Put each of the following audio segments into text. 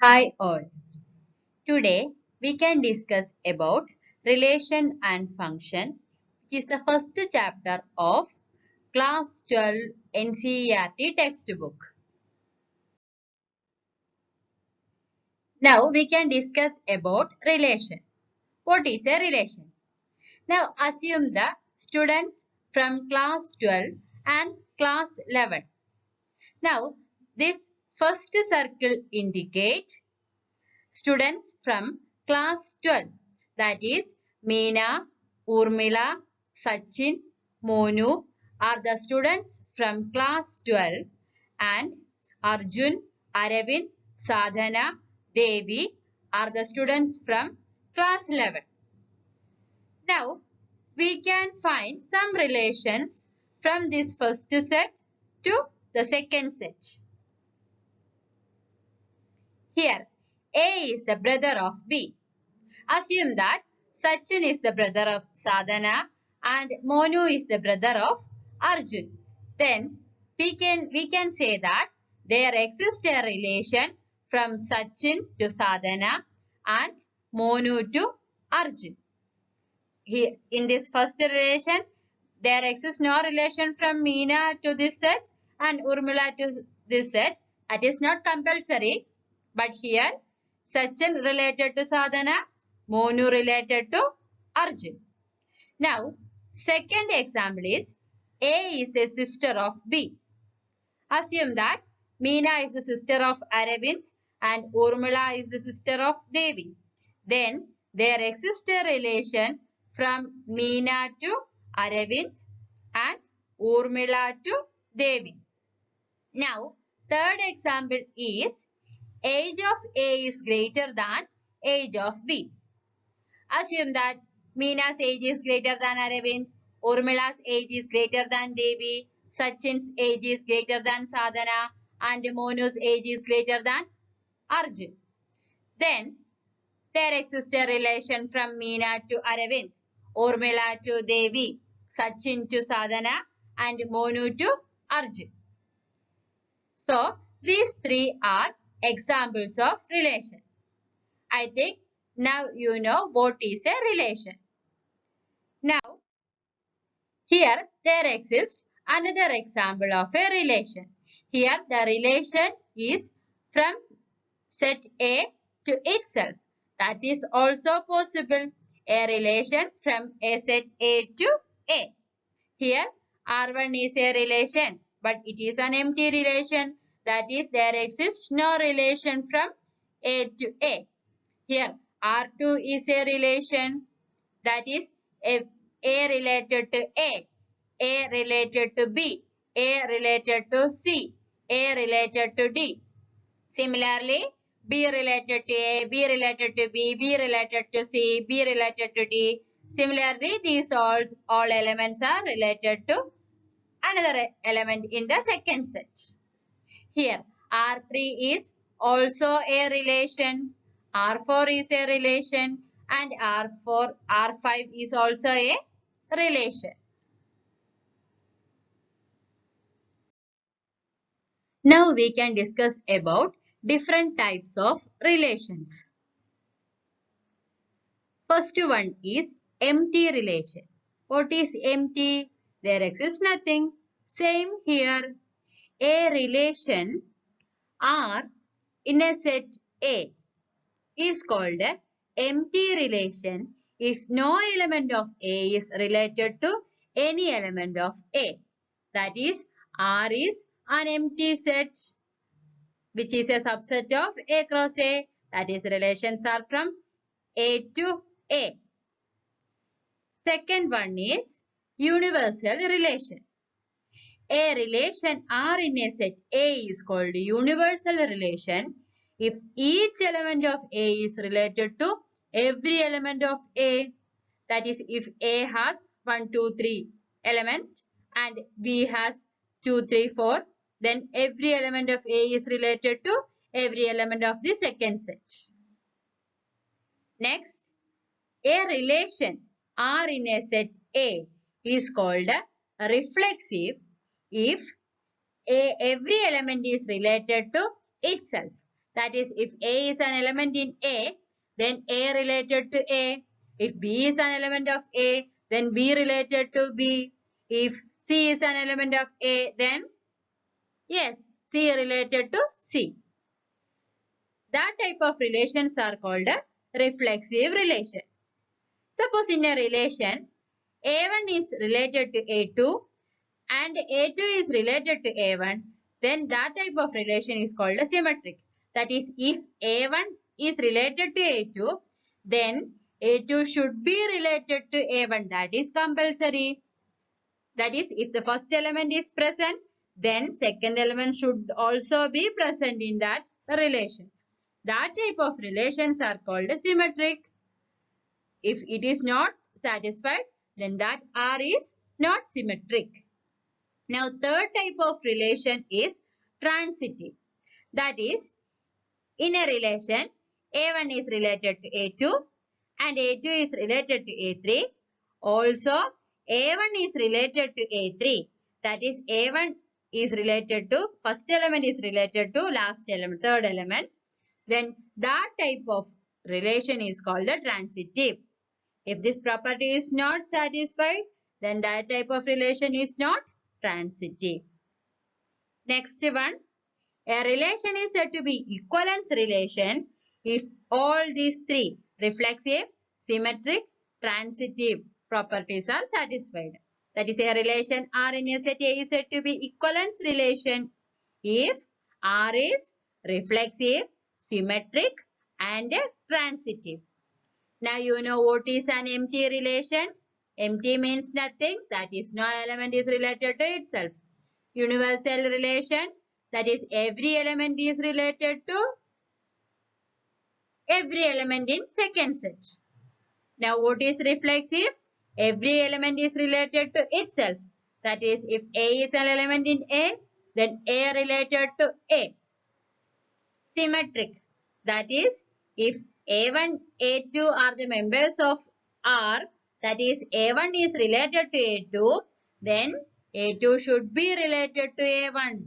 Hi all. Today we can discuss about relation and function, which is the first chapter of class 12 NCERT textbook. Now we can discuss about relation. What is a relation? Now assume the students from class 12 and class 11. Now this first circle indicates students from class 12, that is Meena, Urmila, Sachin, Monu are the students from class 12 and Arjun, Aravind, Sadhana, Devi are the students from class 11. Now we can find some relations from this first set to the second set. Here A is the brother of B. Assume that Sachin is the brother of Sadhana and Monu is the brother of Arjun. Then we can say that there exists a relation from Sachin to Sadhana and Monu to Arjun. Here, in this first relation, there exists no relation from Meena to this set and Urmila to this set. That is not compulsory. But here, Sachin related to Sadhana, Monu related to Arjun. Now, second example is A is a sister of B. Assume that Meena is the sister of Aravind and Urmila is the sister of Devi. Then there exists a relation from Meena to Aravind and Urmila to Devi. Now, third example is age of A is greater than age of B. Assume that Meena's age is greater than Aravind, Urmila's age is greater than Devi, Sachin's age is greater than Sadhana, and Monu's age is greater than Arjun. Then there exists a relation from Meena to Aravind, Urmila to Devi, Sachin to Sadhana, and Monu to Arjun. So these three are examples of relation. I think now you know what is a relation. Now, here there exists another example of a relation. Here the relation is from set A to itself. That is also possible. A relation from a set A to A. Here R1 is a relation, but it is an empty relation. That is, there exists no relation from A to A. Here R2 is a relation, that is A related to A related to B, A related to C, A related to D. Similarly, B related to A, B related to B, B related to C, B related to D. Similarly, these all elements are related to another element in the second set. Here, R3 is also a relation, R4 is a relation, and R5 is also a relation. Now we can discuss about different types of relations. First one is empty relation. What is empty? There exists nothing. Same here. A relation R in a set A is called an empty relation if no element of A is related to any element of A. That is, R is an empty set which is a subset of A cross A. That is, relations are from A to A. Second one is universal relation. A relation R in a set A is called universal relation if each element of A is related to every element of A. That is, if A has 1, 2, 3 element and B has 2, 3, 4, then every element of A is related to every element of the second set. Next, a relation R in a set A is called reflexive if every element is related to itself. That is, if A is an element in A, then A related to A. If B is an element of A, then B related to B. If C is an element of A, then yes, C related to C. That type of relations are called a reflexive relation. Suppose in a relation, A1 is related to A2 and A2 is related to A1, then that type of relation is called a symmetric. That is, if A1 is related to A2, then A2 should be related to A1. That is compulsory. That is, if the first element is present, then second element should also be present in that relation. That type of relations are called symmetric. If it is not satisfied, then that R is not symmetric. Now, third type of relation is transitive. That is, in a relation, A1 is related to A2 and A2 is related to A3. Also, A1 is related to A3. That is, A1 is related to, first element is related to last element, third element. Then that type of relation is called a transitive. If this property is not satisfied, then that type of relation is not transitive. Next one, a relation is said to be equivalence relation if all these three, reflexive, symmetric, transitive properties are satisfied. That is, a relation R in a set A is said to be equivalence relation if R is reflexive, symmetric and transitive. Now you know what is an empty relation. Empty means nothing. That is, no element is related to itself. Universal relation. That is, every element is related to every element in second set. Now what is reflexive? Every element is related to itself. That is, if A is an element in A, then A related to A. Symmetric. That is, if A1, A2 are the members of R, that is, A1 is related to A2, then A2 should be related to A1.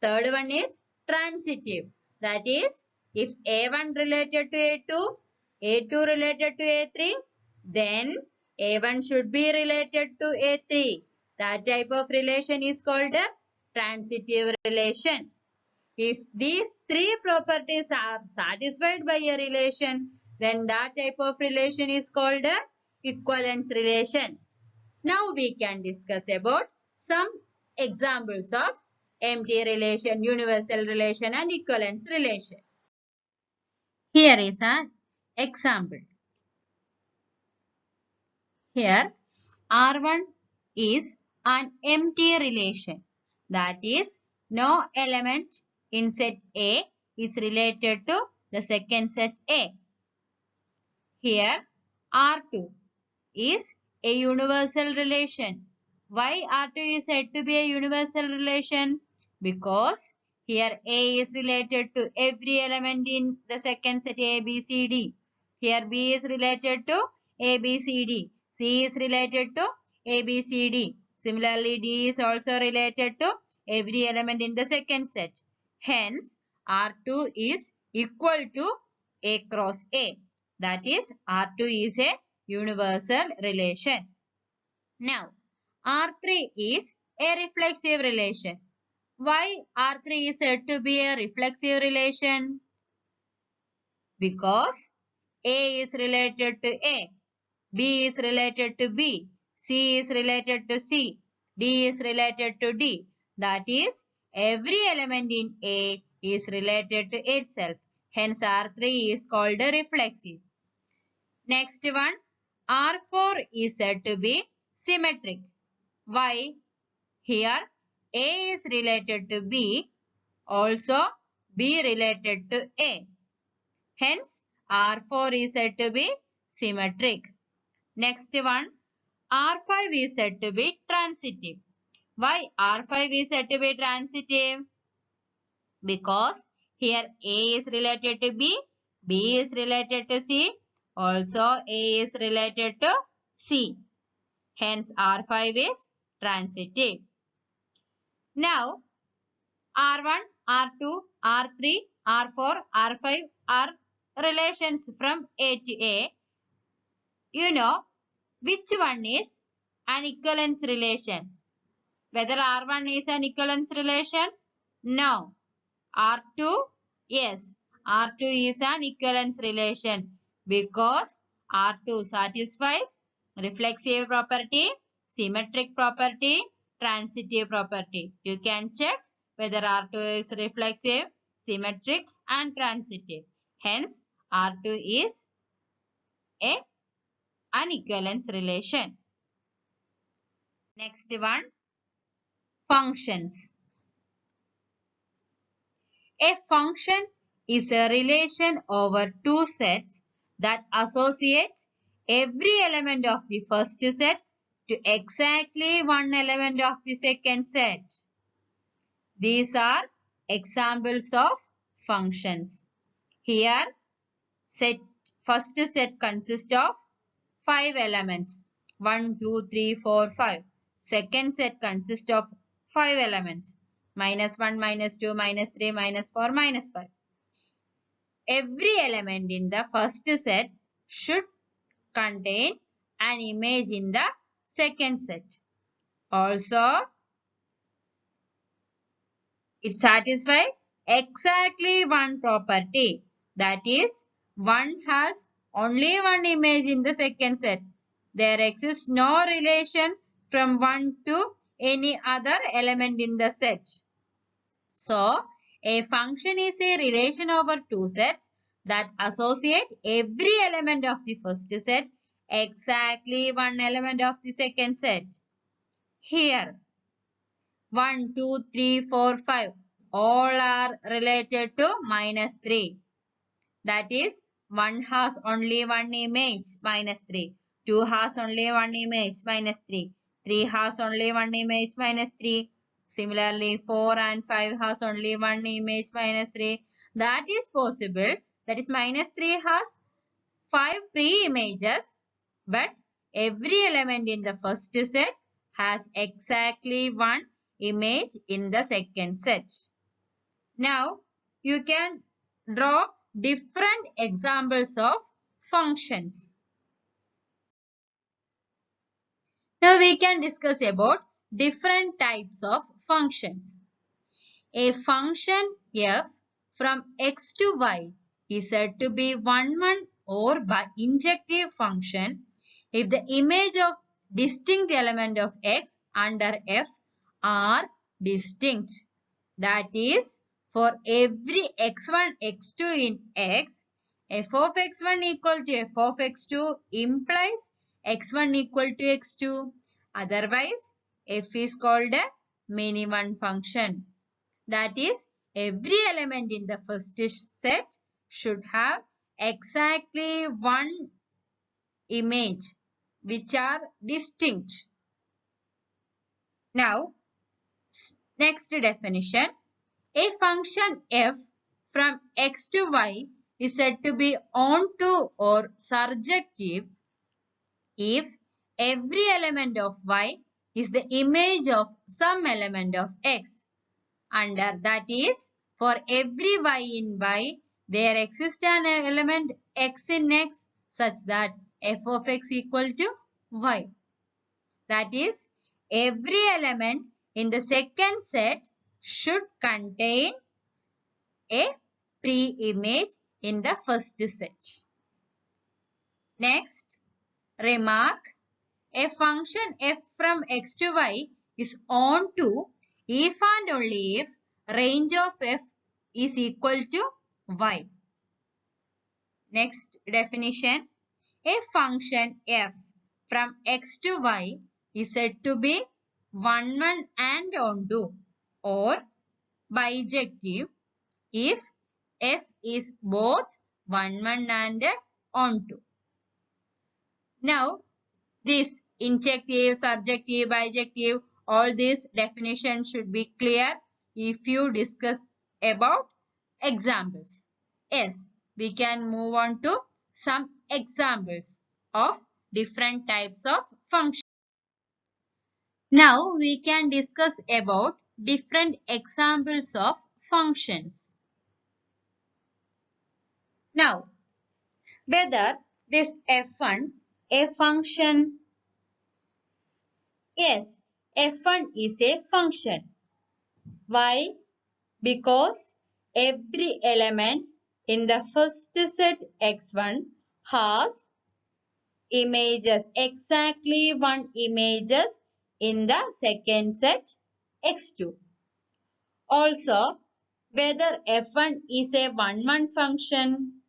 Third one is transitive. That is, if A1 related to A2, A2 related to A3, then A1 should be related to A3. That type of relation is called a transitive relation. If these three properties are satisfied by a relation, then that type of relation is called a equivalence relation. Now we can discuss about some examples of empty relation, universal relation and equivalence relation. Here is an example. Here R1 is an empty relation. That is, no element in set A is related to the second set A. Here R2 is a universal relation. Why R2 is said to be a universal relation? Because here A is related to every element in the second set A, B, C, D. Here B is related to A, B, C, D. C is related to A, B, C, D. Similarly, D is also related to every element in the second set. Hence, R2 is equal to A cross A. That is, R2 is a universal relation. Now, R3 is a reflexive relation. Why R3 is said to be a reflexive relation? Because A is related to A, B is related to B, C is related to C, D is related to D. That is, every element in A is related to itself. Hence, R3 is called a reflexive. Next one, R4 is said to be symmetric. Why? Here, A is related to B, also B related to A. Hence, R4 is said to be symmetric. Next one, R5 is said to be transitive. Why R5 is said to be transitive? Because here A is related to B, B is related to C, also A is related to C. Hence R5 is transitive. Now R1, R2, R3 R4, R5 are relations from A to A. You know which one is an equivalence relation? Whether R1 is an equivalence relation? No. R2? Yes. R2 is an equivalence relation because R2 satisfies reflexive property, symmetric property, transitive property. You can check whether R2 is reflexive, symmetric and transitive. Hence, R2 is an equivalence relation. Next one, functions. A function is a relation over two sets that associates every element of the first set to exactly one element of the second set. These are examples of functions. Here, first set consists of 5 elements. 1, 2, 3, 4, 5. Second set consists of 5 elements. -1, -2, -3, -4, -5. Every element in the first set should contain an image in the second set. Also, it satisfies exactly one property. That is, one has only one image in the second set. There exists no relation from one to any other element in the set. So, a function is a relation over two sets that associate every element of the first set exactly one element of the second set. Here, 1, 2, 3, 4, 5 all are related to -3. That is, 1 has only one image, -3. 2 has only one image, -3. 3 has only one image, -3. Similarly, 4 and 5 has only one image, -3. That is possible. That is, -3 has 5 pre-images, but every element in the first set has exactly one image in the second set. Now, you can draw different examples of functions. Now, we can discuss about different types of functions. A function f from x to y is said to be one or bijective function if the image of distinct element of x under f are distinct. That is, for every x1, x2 in x, f of x1 equal to f of x2 implies x1 equal to x2. Otherwise, f is called a many-one function. That is, every element in the first set should have exactly one image which are distinct. Now, next definition. A function f from x to y is said to be onto or surjective if every element of y is the image of some element of x. Under that is, for every y in y, there exists an element x in x such that f of x equal to y. That is, every element in the second set should contain a pre-image in the first set. Next, remark, a function f from x to y is onto if and only if range of f is equal to y. Next definition, a function f from x to y is said to be one and onto or bijective if f is both one and onto. Now, this injective, subjective, bijective, all these definitions should be clear if you discuss about examples. Yes, we can move on to some examples of different types of functions. Now, we can discuss about different examples of functions. Now, whether this f1 a function? Yes, f1 is a function. Why? Because every element in the first set x1 has images, exactly one images in the second set x2. Also, whether f1 is a 1-1 function?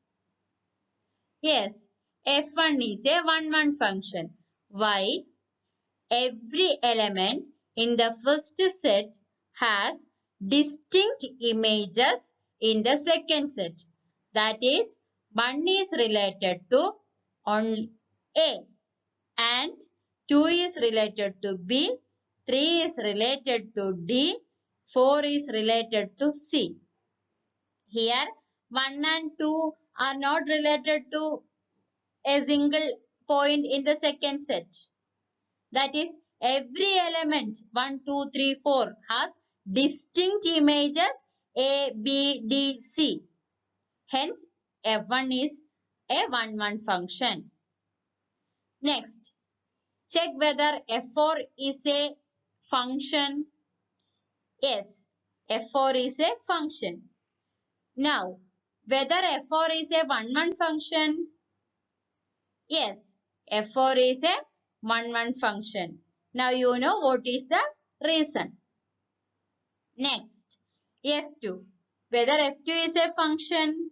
Yes, f1 is a 1-1 function. Why? Every element in the first set has distinct images in the second set. That is, 1 is related to only A and 2 is related to B, 3 is related to D, 4 is related to C. Here, 1 and 2 are not related to a single point in the second set. That is, every element 1, 2, 3, 4 has distinct images A, B, D, C. Hence, F1 is a 1-1 function. Next, check whether F4 is a function. Yes, F4 is a function. Now, whether F4 is a 1-1 function? Yes, F4 is a 1-1 function. Now you know what is the reason. Next, F2. Whether F2 is a function?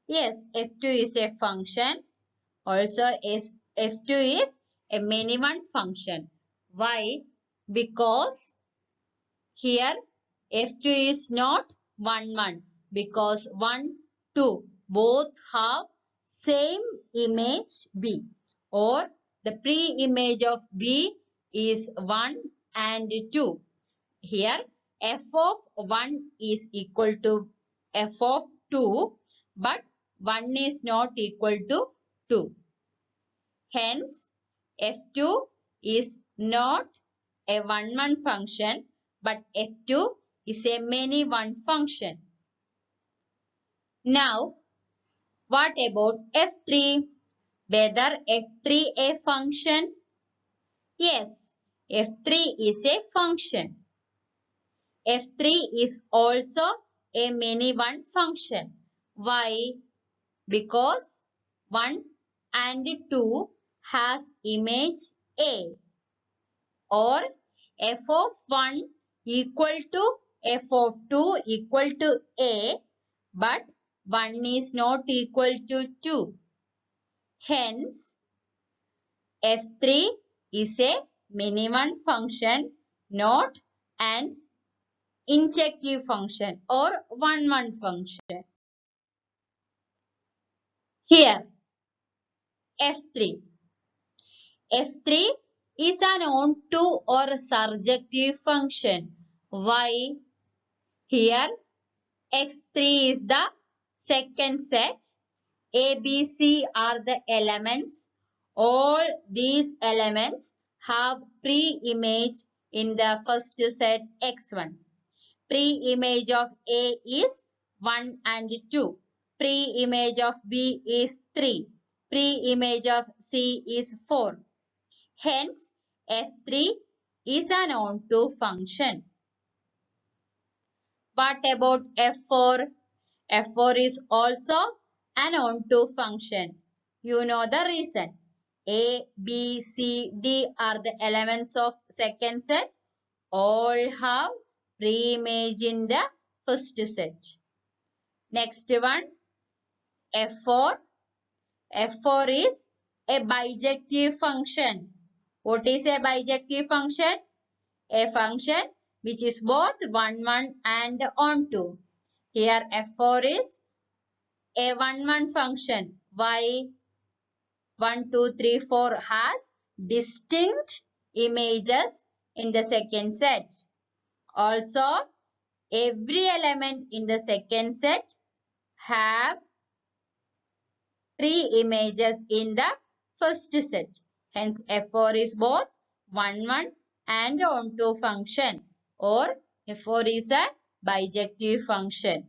Yes, F2 is a function. Also, F2 is a many-one function. Why? Because here F2 is not 1-1. Because 1, 2 both have same image B. Or the pre-image of B is 1 and 2. Here f of 1 is equal to f of 2, but 1 is not equal to 2. Hence, f2 is not a 1-1 function, but f2 is a many-one function. Now, what about f3? Whether f3 a function? Yes, f3 is a function. F3 is also a many-one function. Why? Because 1 and 2 has image A, or f of 1 equal to f of 2 equal to A, but 1 is not equal to 2. Hence, f3 is a many-one function, not an injective function or 1-1 function. Here, F3. F3 is an onto or surjective function. Why? Here, X3 is the second set. A, B, C are the elements. All these elements have pre-image in the first set X1. Pre-image of A is 1 and 2. Pre-image of B is 3. Pre-image of C is 4. Hence, F3 is an onto function. What about F4? F4 is also an onto function. You know the reason. A, B, C, D are the elements of second set. All have pre-image in the first set. Next one, F4. F4 is a bijective function. What is a bijective function? A function which is both 1-1 and onto. Here F4 is a 1-1 function. Why? 1, 2, 3, 4 has distinct images in the second set. Also, every element in the second set have 3 images in the first set. Hence, F4 is both 1-1 and onto function, or F4 is a bijective function.